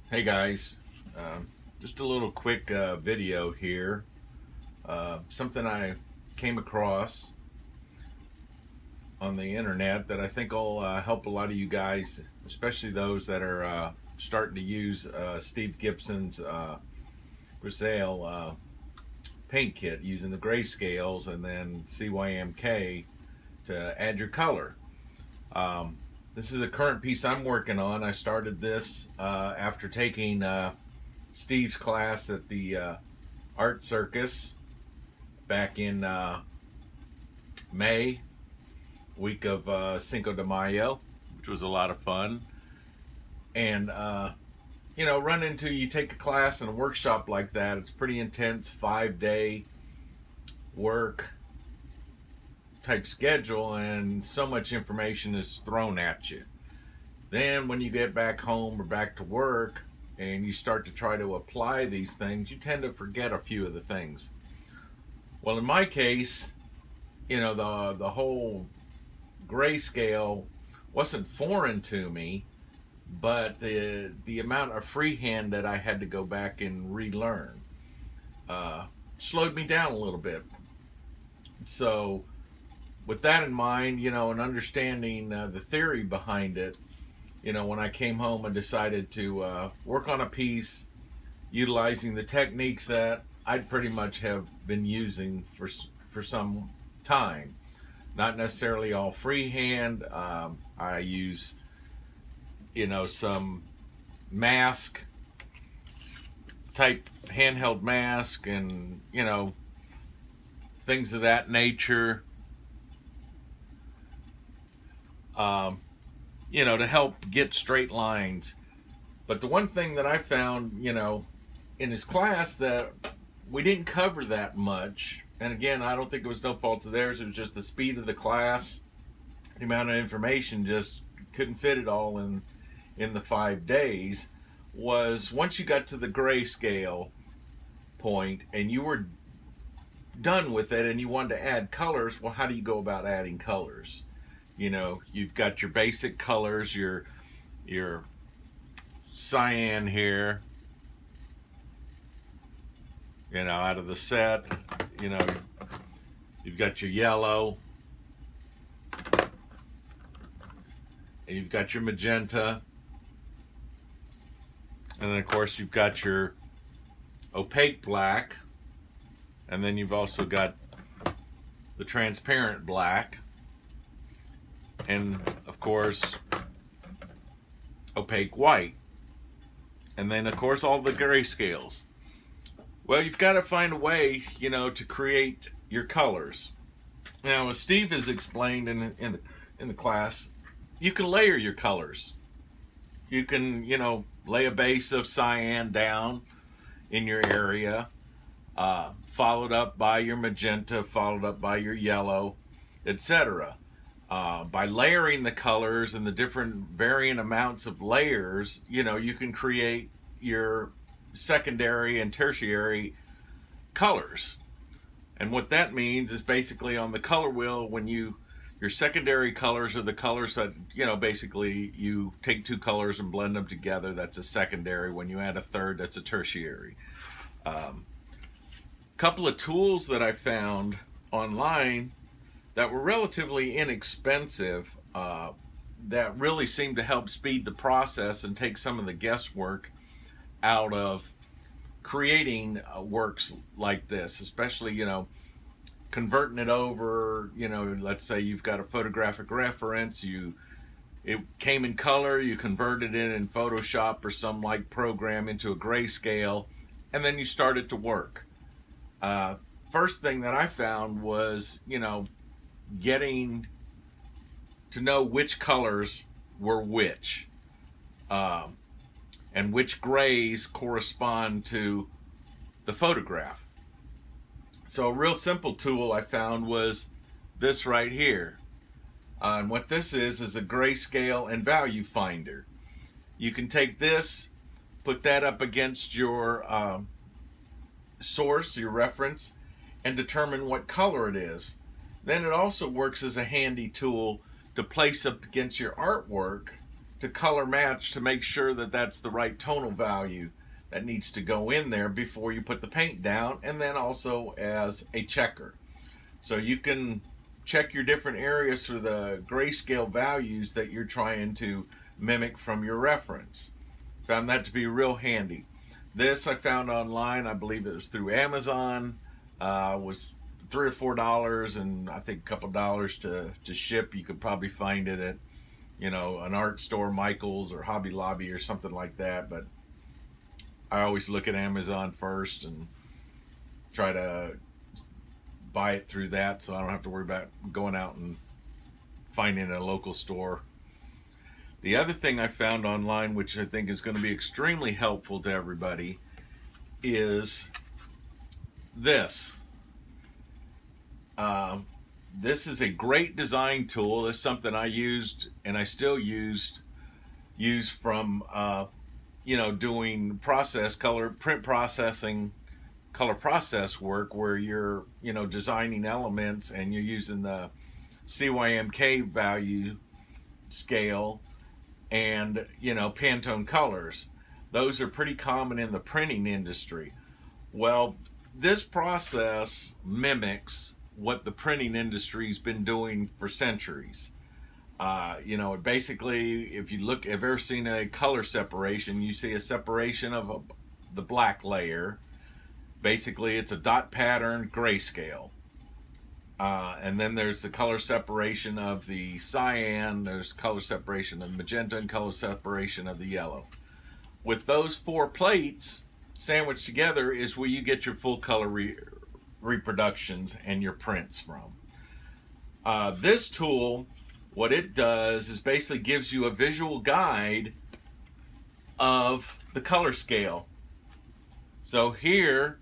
Hey guys, just a little quick video here. Something I came across on the internet that I think will help a lot of you guys, especially those that are starting to use Steve Gibson's Grisaille paint kit using the grayscales and then CYMK to add your color. This is a current piece I'm working on. I started this after taking Steve's class at the Art Circus back in May, week of Cinco de Mayo, which was a lot of fun. And you take a class in a workshop like that. It's pretty intense, 5-day work type schedule, and so much information is thrown at you. Then when you get back home or back to work and you start to try to apply these things, you tend to forget a few of the things. Well, in my case, the whole grayscale wasn't foreign to me, but the amount of freehand that I had to go back and relearn slowed me down a little bit. So with that in mind, and understanding the theory behind it, when I came home and decided to work on a piece utilizing the techniques that I'd pretty much have been using for some time, not necessarily all freehand. I use, some mask type handheld mask and, things of that nature. To help get straight lines. But the one thing that I found, in his class that we didn't cover that much, and again, I don't think it was no fault of theirs, it was just the speed of the class, the amount of information just couldn't fit it all in the 5 days, was once you got to the grayscale point and you were done with it and you wanted to add colors, well, how do you go about adding colors? You've got your basic colors, your cyan here, out of the set. You've got your yellow, and you've got your magenta, and then of course you've got your opaque black, and then you've also got the transparent black, and of course opaque white, and then of course all the grayscales. Well, you've got to find a way, to create your colors. Now, as Steve has explained in the class, you can layer your colors. You can, lay a base of cyan down in your area, followed up by your magenta, followed up by your yellow, etc. By layering the colors and the different varying amounts of layers, you can create your secondary and tertiary colors. And what that means is basically on the color wheel, when your secondary colors are the colors that, basically you take two colors and blend them together. That's a secondary. When you add a third, that's a tertiary. Couple of tools that I found online that were relatively inexpensive, that really seemed to help speed the process and take some of the guesswork out of creating works like this, especially, converting it over, let's say you've got a photographic reference, it came in color, you converted it in Photoshop or some like program into a grayscale, and then you started to work. First thing that I found was, getting to know which colors were which, and which grays correspond to the photograph. So a real simple tool I found was this right here. And what this is a grayscale and value finder. You can take this, put that up against your source, your reference, and determine what color it is. Then it also works as a handy tool to place up against your artwork to color match to make sure that that's the right tonal value that needs to go in there before you put the paint down, and then also as a checker. So you can check your different areas for the grayscale values that you're trying to mimic from your reference. Found that to be real handy. This I found online, I believe it was through Amazon, was $3 or $4, and I think a couple dollars to ship. You could probably find it at, you know, an art store, Michael's or Hobby Lobby or something like that, but I always look at Amazon first and try to buy it through that, so I don't have to worry about going out and finding a local store. The other thing I found online, which I think is going to be extremely helpful to everybody, is this. This is a great design tool. It's something I used and I still use from you know, doing print processing, color process work, where you're, you know, designing elements and you're using the CYMK value scale and, you know, Pantone colors. Those are pretty common in the printing industry. Well, this process mimics what the printing industry's been doing for centuries. You know, basically, if you look, if you've ever seen a color separation, you see a separation of the black layer. Basically, it's a dot pattern grayscale. And then there's the color separation of the cyan, there's color separation of magenta, and color separation of the yellow. With those four plates sandwiched together is where you get your full color reproductions and your prints from. This tool, what it does is basically gives you a visual guide of the color scale. So here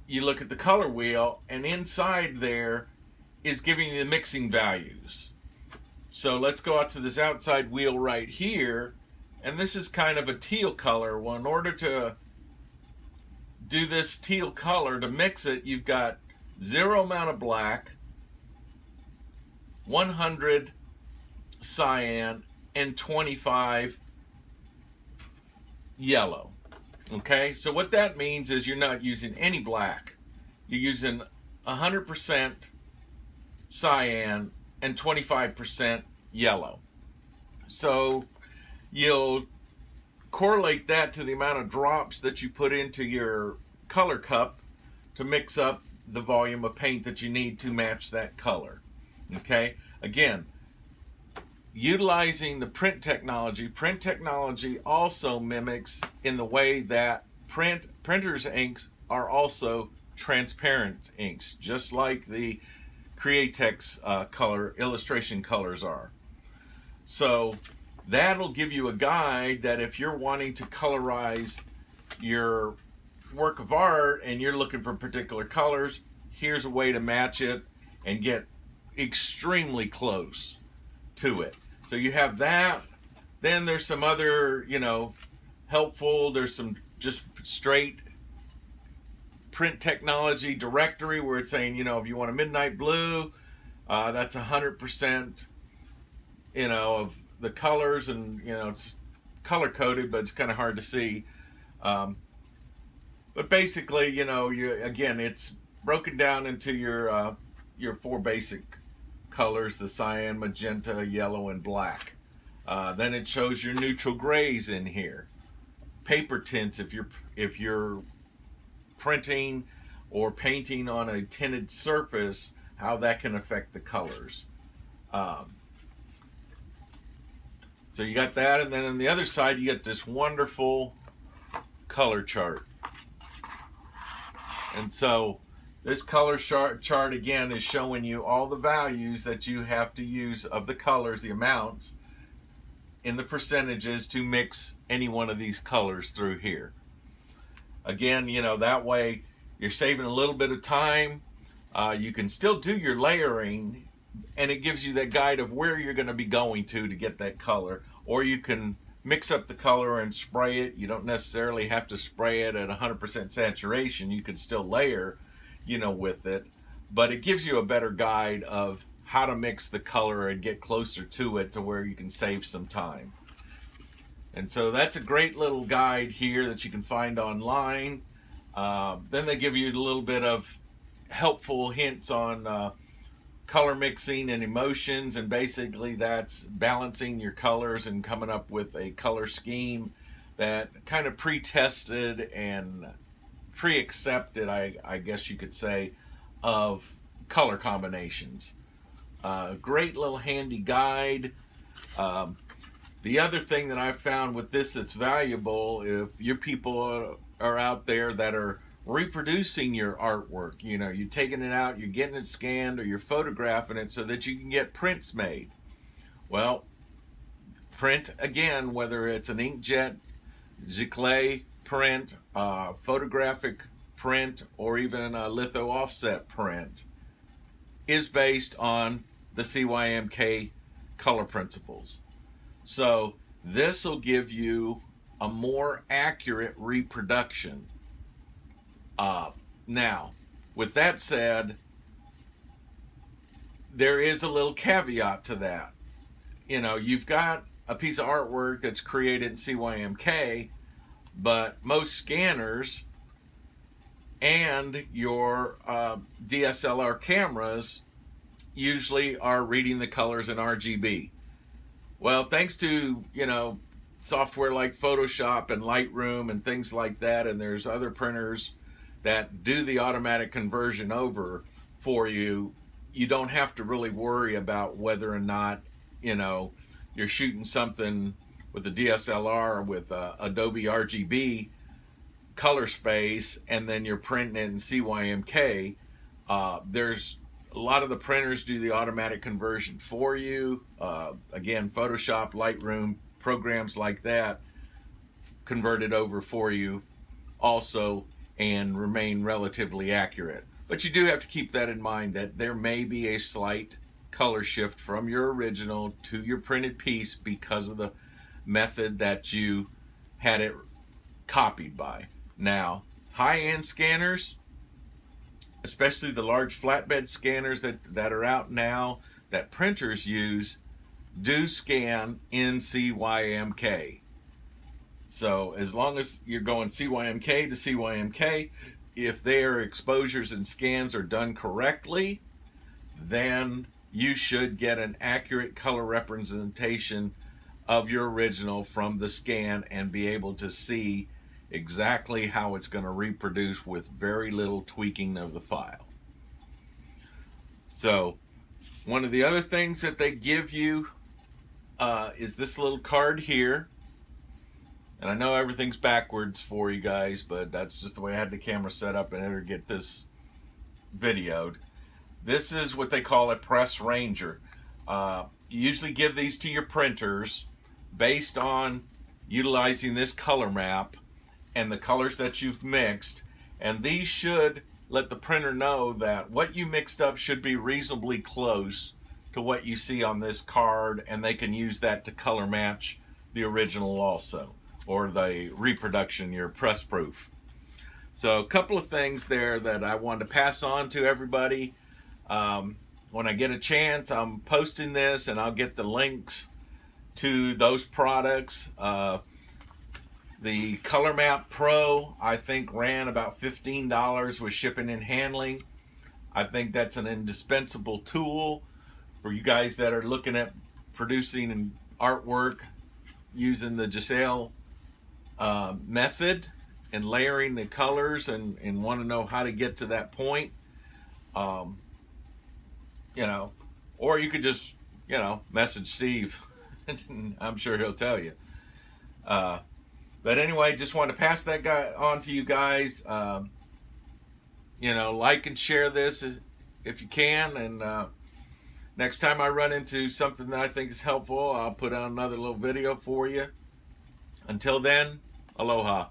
you look at the color wheel, and inside there is giving you the mixing values. So let's go out to this outside wheel right here, and this is kind of a teal color. Well, in order to do this teal color, to mix it, you've got 0 amount of black, 100 cyan, and 25 yellow. Okay, so what that means is you're not using any black. You're using 100% cyan and 25% yellow. So you'll correlate that to the amount of drops that you put into your color cup to mix up the volume of paint that you need to match that color. Okay, again, utilizing the print technology also mimics in the way that printers' inks are also transparent inks, just like the Createx color illustration colors are. So that'll give you a guide that if you're wanting to colorize your work of art and you're looking for particular colors, here's a way to match it and get extremely close to it. So you have that. Then there's some other, you know, helpful, there's some just straight print technology directory where it's saying, you know, if you want a midnight blue, that's 100%, you know, of the colors, and, you know, it's color coded, but it's kind of hard to see. But basically, you know, again, it's broken down into your four basic colors: the cyan, magenta, yellow, and black. Then it shows your neutral grays in here. Paper tints, if you're printing or painting on a tinted surface, how that can affect the colors. So you got that, and then on the other side you get this wonderful color chart. And so this color chart again is showing you all the values that you have to use of the colors, the amounts, in the percentages to mix any one of these colors through here. Again, you know, that way you're saving a little bit of time. You can still do your layering, and it gives you that guide of where you're going to be going to get that color. Or you can mix up the color and spray it. You don't necessarily have to spray it at 100% saturation. You can still layer, you know, with it. But it gives you a better guide of how to mix the color and get closer to it to where you can save some time. And so that's a great little guide here that you can find online. Then they give you a little bit of helpful hints on color mixing and emotions, and basically that's balancing your colors and coming up with a color scheme that kind of pre-tested and pre-accepted, I guess you could say, of color combinations. Great little handy guide. The other thing that I've found with this that's valuable, if your people are out there that are reproducing your artwork, you know, you're taking it out, you're getting it scanned, or you're photographing it so that you can get prints made. Well, print, again, whether it's an inkjet, giclée print, photographic print, or even a litho offset print, is based on the CYMK color principles. So this will give you a more accurate reproduction. Now, with that said, there is a little caveat to that. You know, you've got a piece of artwork that's created in CYMK, but most scanners and your DSLR cameras usually are reading the colors in RGB. Well, thanks to, you know, software like Photoshop and Lightroom and things like that, and there's other printers that do the automatic conversion over for you, you don't have to really worry about whether or not, you know, you're shooting something with a DSLR with Adobe RGB color space and then you're printing it in CYMK. There's a lot of the printers do the automatic conversion for you. Again, Photoshop, Lightroom, programs like that convert it over for you also and remain relatively accurate. But you do have to keep that in mind, that there may be a slight color shift from your original to your printed piece because of the method that you had it copied by. Now, high-end scanners, especially the large flatbed scanners that are out now that printers use, do scan in CYMK. So as long as you're going CYMK to CYMK, if their exposures and scans are done correctly, then you should get an accurate color representation of your original from the scan and be able to see exactly how it's going to reproduce with very little tweaking of the file. So one of the other things that they give you is this little card here. And I know everything's backwards for you guys, but that's just the way I had the camera set up in order to get this videoed. This is what they call a press ranger. You usually give these to your printers based on utilizing this color map and the colors that you've mixed, and these should let the printer know that what you mixed up should be reasonably close to what you see on this card, and they can use that to color match the original also, or the reproduction, your press proof. So a couple of things there that I wanted to pass on to everybody. When I get a chance, I'm posting this and I'll get the links to those products. The Color Map Pro, I think, ran about $15 with shipping and handling. I think that's an indispensable tool for you guys that are looking at producing and artwork using the Grisaille method and layering the colors and want to know how to get to that point. You know, or you could just, you know, message Steve. I'm sure he'll tell you. But anyway, just want to pass that guy on to you guys. You know, like and share this if you can. And next time I run into something that I think is helpful, I'll put out another little video for you. Until then, aloha.